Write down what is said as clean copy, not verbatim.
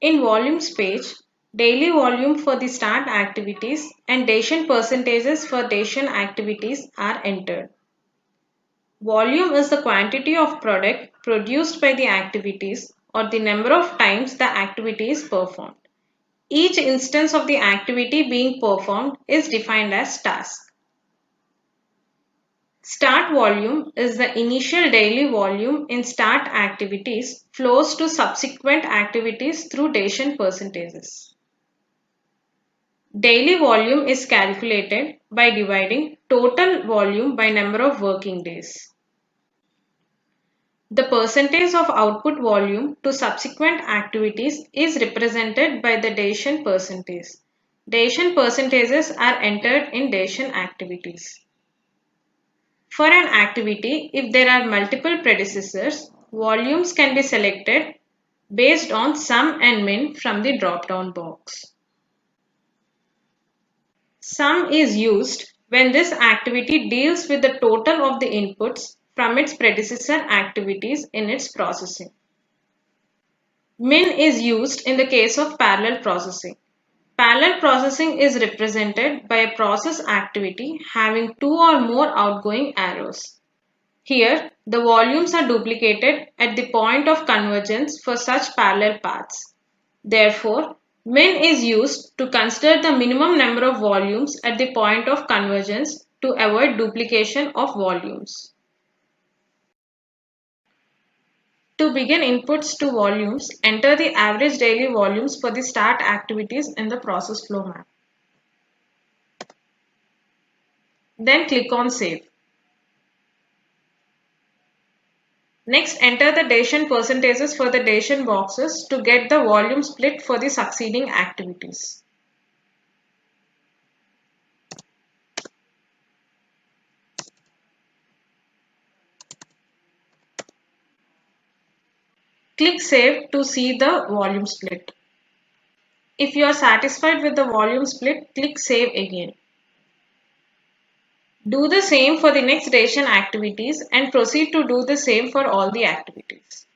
In volumes page, daily volume for the start activities and Dacian percentages for Dacian activities are entered. Volume is the quantity of product produced by the activities or the number of times the activity is performed. Each instance of the activity being performed is defined as task. Start volume is the initial daily volume in start activities flows to subsequent activities through Dacian percentages. Daily volume is calculated by dividing total volume by number of working days. The percentage of output volume to subsequent activities is represented by the Dacian percentage. Dacian percentages are entered in Dacian activities. For an activity, if there are multiple predecessors, volumes can be selected based on sum and min from the drop-down box. Sum is used when this activity deals with the total of the inputs from its predecessor activities in its processing. Min is used in the case of parallel processing. Parallel processing is represented by a process activity having two or more outgoing arrows. Here, the volumes are duplicated at the point of convergence for such parallel paths. Therefore, min is used to consider the minimum number of volumes at the point of convergence to avoid duplication of volumes. To begin inputs to volumes, enter the average daily volumes for the start activities in the process flow map. Then click on Save. Next, enter the Dacian percentages for the Dacian boxes to get the volume split for the succeeding activities. Click Save to see the volume split. If you are satisfied with the volume split, click Save again. Do the same for the next Dacian activities and proceed to do the same for all the activities.